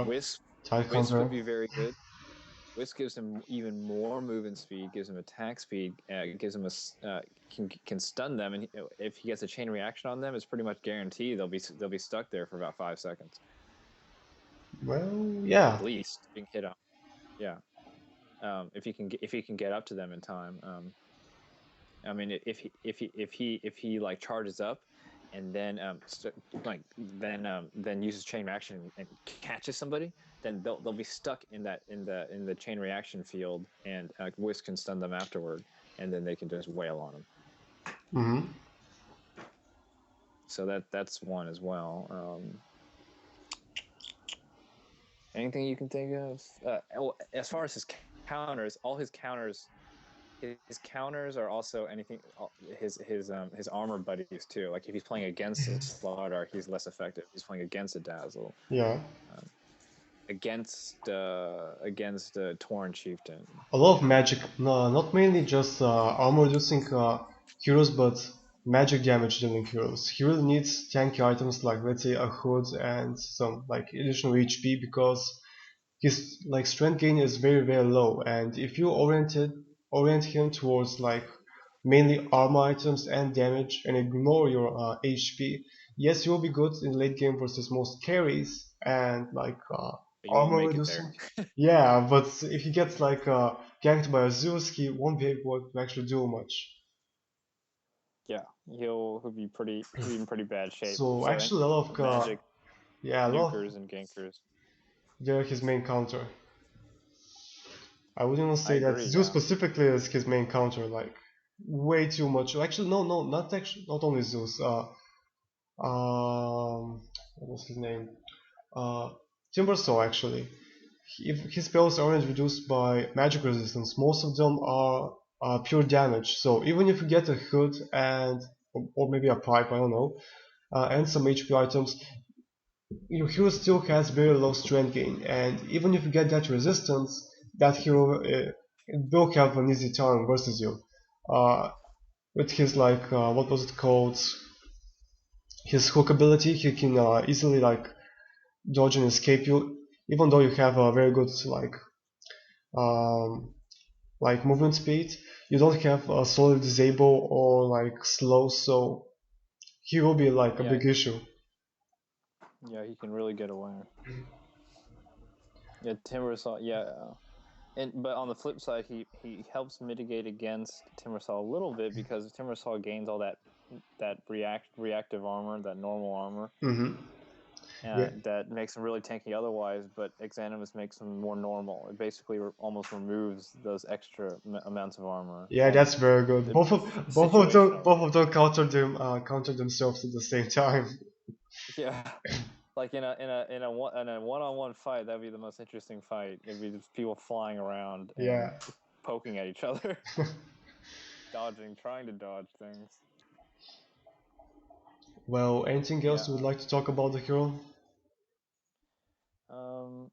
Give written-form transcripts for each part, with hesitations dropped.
Wisp, Tide Wisp would counter. be very good. Wisp gives him even more movement speed, gives him attack speed, gives him can stun them, and if he gets a chain reaction on them, it's pretty much guaranteed they'll be stuck there for about 5 seconds Well, yeah. at least being hit on. Yeah, if he can get up to them in time. I mean, if he like charges up, and then then uses chain reaction and catches somebody, then they'll be stuck in the chain reaction field, and Whisk can stun them afterward, and then they can just wail on them. Mm-hmm. So that's one as well. Anything you can think of? As far as his counters, all his counters are also anything his armor buddies too. Like if he's playing against a Slardar, he's less effective. If he's playing against a Dazzle, Yeah. um, against a Tauren Chieftain. A lot of magic, no, not mainly just armor reducing heroes, but magic damage dealing heroes. He really needs tanky items like, let's say, a hood and some like additional HP, because his like strength gain is very low, and if you orient him towards like mainly armor items and damage and ignore your HP, yes, you'll be good in late game versus most carries and like But you won't armor make it there. reducing. Yeah, but if he gets like ganked by a Zeus, he won't be able to actually do much. Yeah, he'll be in pretty bad shape. So So actually, a lot of magic yeah, a lot nukers and gankers. they're his main counter. I wouldn't even I say that agree. Zeus Yeah, specifically is his main counter, like way too much. Actually, no, not actually, not only Zeus. What was his name? Uh, Timbersaw actually. If his spells aren't reduced by magic resistance, most of them are pure damage. So even if you get a hood and or maybe a pipe, I don't know, and some HP items, your hero still has very low strength gain, and even if you get that resistance, that hero will have an easy time versus you. Uh, with his like what was it called? His hook ability, he can easily like dodge and escape you, even though you have a very good um, like movement speed. You don't have a solid disable or like slow, so he will be like a yeah, big issue. yeah. He can really get away. Yeah, Timbersaw. Yeah, and but on the flip side, he helps mitigate against Timbersaw a little bit because Timbersaw gains all that reactive armor, that normal armor, Hmm. Yeah, that makes him really tanky otherwise. But Exanimus makes him more normal. It basically almost removes those extra amounts of armor. yeah, that's Almost. very good. It, Both situationally. of them counter themselves at the same time. Yeah. Like in a one-on-one fight, that'd be the most interesting fight. It'd be just people flying around and Yeah. poking at each other, dodging, trying to dodge things. Well, anything else Yeah. you would like to talk about the hero?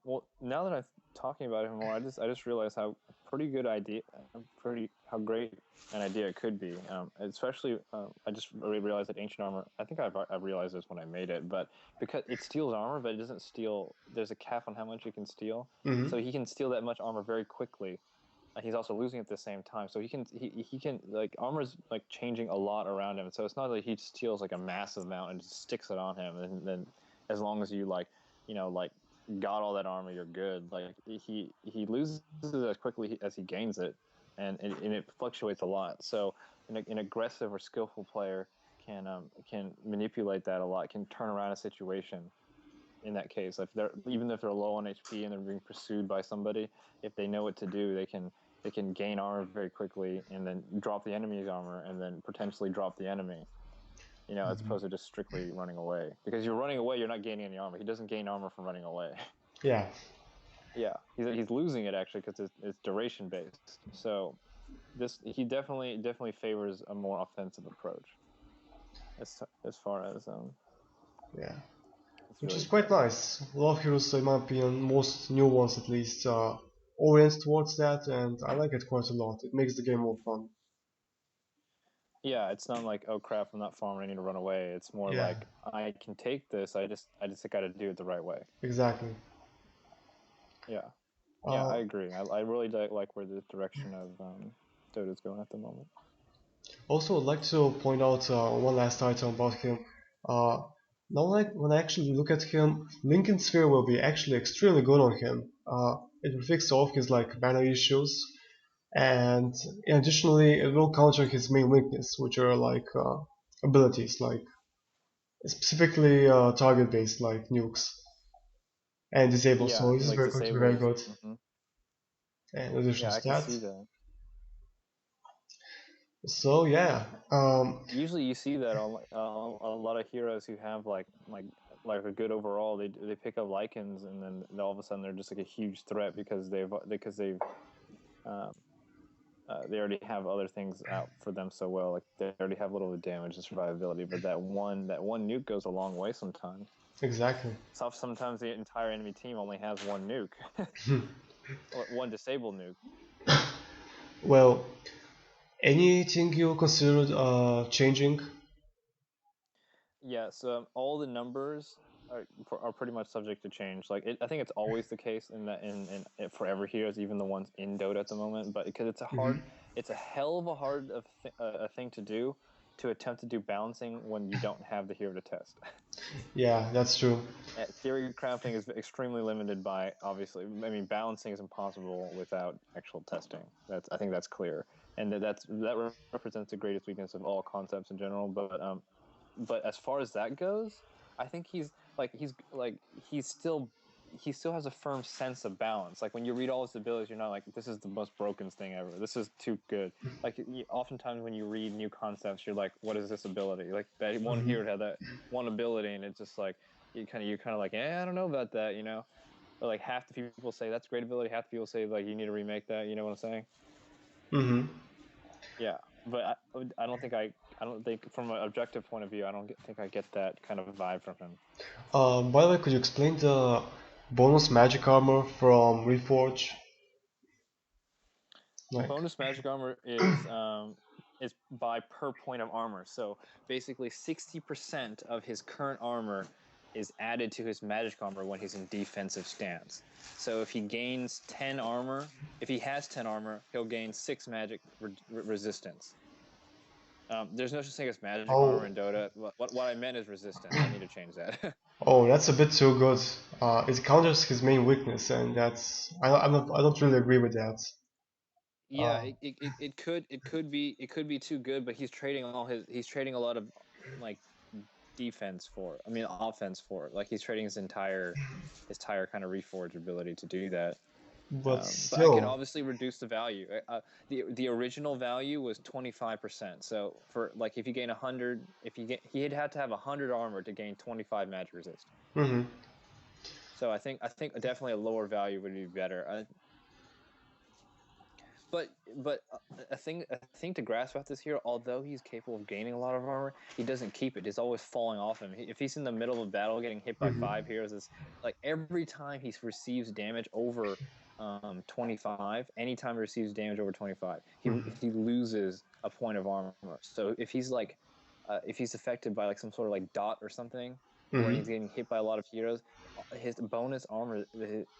Well, now that I'm talking about it more, I just realized how pretty good idea, pretty how great an idea it could be. Especially, I just realized that ancient armor. I think I realized this when I made it, but because it steals armor, but it doesn't steal. There's a cap on how much it can steal, Hmm. so he can steal that much armor very quickly. He's also losing at the same time, so he can like armor's like changing a lot around him. So it's not like he steals like a massive amount and just sticks it on him, and then as long as you like, like got all that armor, you're good. Like he loses as quickly as he gains it, and it fluctuates a lot. So an aggressive or skillful player can manipulate that a lot, can turn around a situation in that case. Even if they're low on HP and they're being pursued by somebody, if they know what to do, they can gain armor very quickly and then drop the enemy's armor and then potentially drop the enemy. As opposed to just strictly running away. Because you're running away, you're not gaining any armor. He doesn't gain armor from running away. Yeah. Yeah, he's losing it actually because it's duration based. So he definitely favors a more offensive approach as far as Yeah. it's Which is really quite good. nice. A lot of heroes, in my opinion, most new ones at least, orient towards that, and I like it quite a lot. It makes the game more fun. Yeah, it's not like, oh crap, I'm not farming, I need to run away. It's more Yeah, like I can take this. I just got to do it the right way. exactly. Yeah. Yeah, I Uh, agree. I really like where the direction of Dota's going at the moment. Also, I'd like to point out one last item about him. Uh, Now, like when I actually look at him, Lincoln Sphere will be actually extremely good on him. It will fix all of his like mana issues, and additionally, it will counter his main weakness, which are like abilities, like specifically target-based, like nukes and disable. Yeah, So this is like going to be very disables. good. And additional Yeah, I can see stats. that. So yeah, Usually, you see that on a lot of heroes who have like a good overall. They pick up lichens, and then all of a sudden they're just like a huge threat because they've um, they already have other things out for them so well. Like they already have a little bit of damage and survivability, but that one nuke goes a long way sometimes. exactly. So sometimes the entire enemy team only has one nuke, one disabled nuke. Well, anything you considered changing? Yeah, so all the numbers are pretty much subject to change. I think it's always the case in that for every heroes, even the ones in Dota at the moment. But because Hmm. it's a hell of a hard a thing to do to attempt to do balancing when you don't have the hero to test. Yeah, that's true. Theory crafting is extremely limited by obviously. I mean, balancing is impossible without actual testing. I think that's clear, and that represents the greatest weakness of all concepts in general. But as far as that goes, I think he still has a firm sense of balance. Like when you read all his abilities, you're not like, this is the most broken thing ever. This is too good. Like oftentimes when you read new concepts, you're like, what is this ability? Like that one Hmm. hero had that one ability, and it's just like you're kind of like, I don't know about that, Or like half the people say that's a great ability, half the people say like you need to remake that. You know what I'm saying? Hmm. Yeah, but I don't think from an objective point of view, think I get that kind of vibe from him. By the way, could you explain the bonus magic armor from Reforge? Like, Bonus magic armor is by per point of armor. So basically, 60% of his current armor is added to his magic armor when he's in defensive stance. So if he gains 10 armor, if he has 10 armor, he'll gain 6 magic resistance. There's no such thing as magic armor oh, in Dota. What I meant is resistance. I need to change that. oh, that's a bit too good. It counters his main weakness, and I don't really agree with that. Yeah, Uh, it could be too good, but he's trading a lot of like defense for it. I mean offense for it. Like he's trading his entire kind of reforge ability to do that. but But I can still, obviously reduce the value. The original value was 25%. So for like if you gain 100, if you get he'd have to have 100 armor to gain 25 magic resist. hmm. So I think definitely a lower value would be better. But a thing to grasp about this here, although he's capable of gaining a lot of armor, he doesn't keep it. It's always falling off him. If he's in the middle of a battle, getting hit by Hmm. 5 heroes, it's like every time he receives damage over 25, anytime he receives damage over 25, Hmm. he loses a point of armor. So if he's affected by like some sort of like dot or something, where Hmm. he's getting hit by a lot of heroes, his bonus armor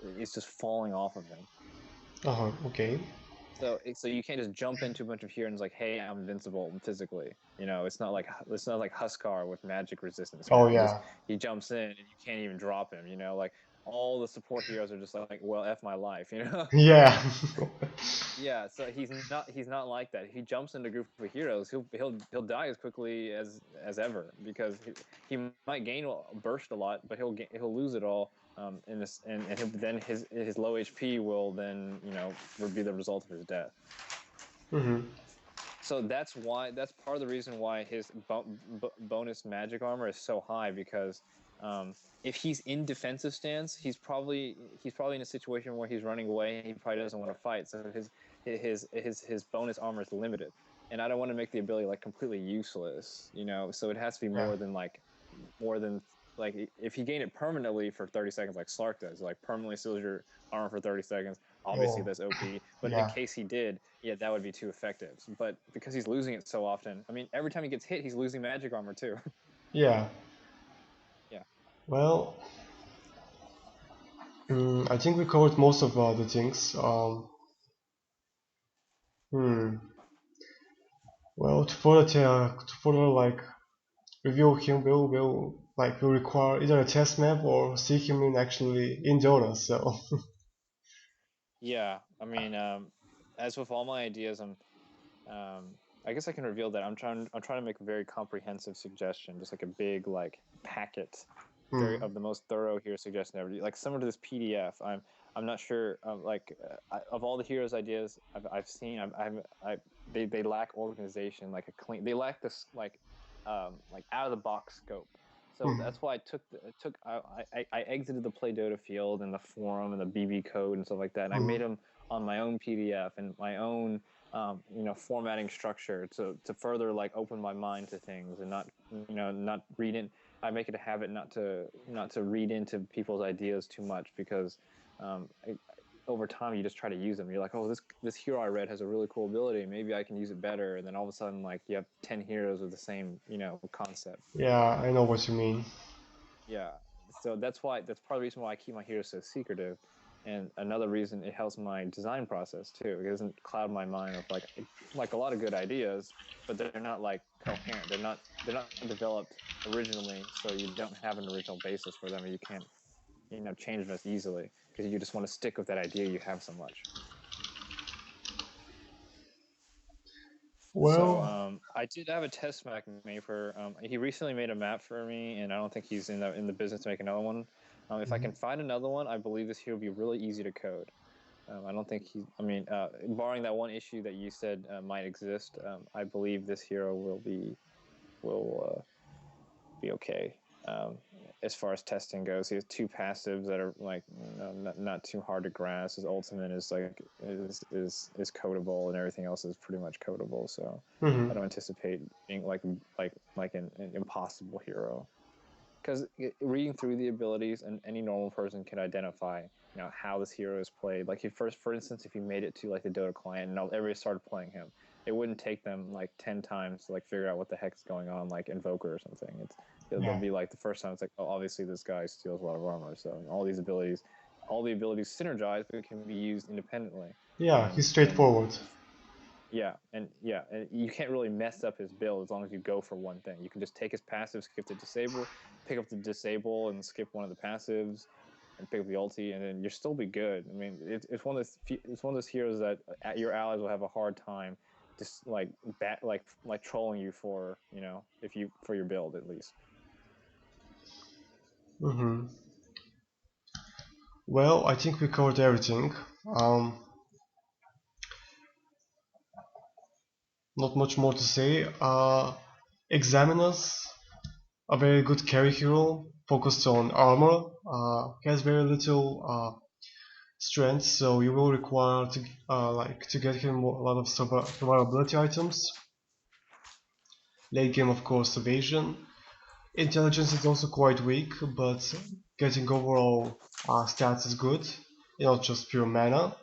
is just falling off of him. Okay. So you can't just jump into a bunch of heroes like, hey, I'm invincible physically. It's not like Huskar with magic resistance Oh where yeah. he jumps in and you can't even drop him. Like all the support heroes are just like, well, f my life. Yeah. Yeah. So he's not like that. If he jumps into a group of heroes, he'll die as quickly as ever because he might gain a burst a lot, but he'll lose it all. In this and then his low HP will then would be the result of his death. Hmm. So that's part of the reason why his bonus magic armor is so high because if he's in defensive stance, he's probably in a situation where he's running away and he probably doesn't want to fight. So his bonus armor is limited, and I don't want to make the ability like completely useless. So it has to be Yeah. more than like if you gain it permanently for 30 seconds like Slark does, like permanently seals your armor for 30 seconds. Obviously Oh that's OP, but in yeah. case he did, yeah, that would be too effective. But because he's losing it so often, I mean, every time he gets hit, he's losing magic armor too. Yeah. Yeah. Well, I think we covered most of the things. Hmm. Well, to further like review him, will require either a test map or see him in actually in Dota. So Yeah, I mean, as with all my ideas, I guess I can reveal that I'm trying to make a very comprehensive suggestion, just like a big like packet, very hmm. of the most thorough hero suggestion ever. Like similar to this PDF. I'm not sure. Of all the heroes ideas I've seen, they lack organization, like a clean. They lack this like out of the box scope. So Hmm. that's why I exited the Play Dota field and the forum and the BB code and stuff like that, and I Hmm. made them on my own PDF and my own formatting structure to further like open my mind to things and not read in. I make it a habit not to read into people's ideas too much because um, I, over time you just try to use them. You're like, oh, this hero I read has a really cool ability. Maybe I can use it better. And then all of a sudden, like you have 10 heroes with the same concept. Yeah, I know what you mean. Yeah. So that's part of the reason why I keep my heroes so secretive. And another reason it helps my design process too. It doesn't cloud my mind with like a lot of good ideas, but they're not like coherent. They're not developed originally, so you don't have an original basis for them, and you can't change them as easily because you just want to stick with that idea you have so much. So Well, I did have a test map made for. He recently made a map for me, and I don't think he's in the business to make another one. If I mhm. can find another one, I believe this here will be really easy to code. I don't think he. I mean, barring that one issue that you said might exist, I believe this hero will be okay. Um, as far as testing goes, he has two passives that are like not too hard to grasp. His ultimate is codable, and everything else is pretty much codable. So I Mhm. don't anticipate being like an impossible hero. Because reading through the abilities, and any normal person can identify how this hero is played. Like if for instance, if you made it to like the Dota client and everybody started playing him, it wouldn't take them like 10 times to like figure out what the heck is going on, like Invoker or something. They'll Yeah. be like the first time it's like, oh, obviously this guy steals a lot of armor. So all the abilities synergize, but it can be used independently. Yeah, And he's and straightforward. and you can't really mess up his build as long as you go for one thing. You can just take his passive, skip the disable, pick up the disable, and skip one of the passives, and pick up the ulti, and then you'll still be good. I mean, it's one of those heroes that your allies will have a hard time just like trolling you for if you for your build at least. Hmm. Well, I think we covered everything. Um, Not much more to say. Examinus, a very good carry hero, focused on armor. He has very little strength, so you will require to get him a lot of survivability items. Late game, of course, evasion. Intelligence is also quite weak, but getting overall stats is good, not just pure mana.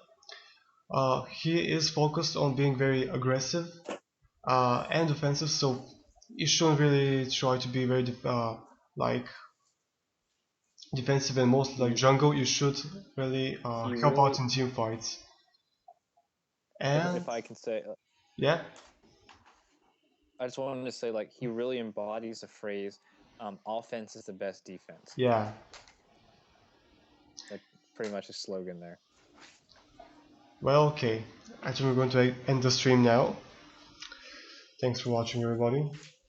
He is focused on being very aggressive and offensive, so you shouldn't really try to be very like defensive and mostly like He jungle. You should really he help out really, in team fights. And if I can say, yeah, I just wanted to say like he really embodies the phrase, "offense is the best defense." yeah. Like pretty much a slogan there. Well, okay. I think we're going to end the stream now. Thanks for watching, everybody.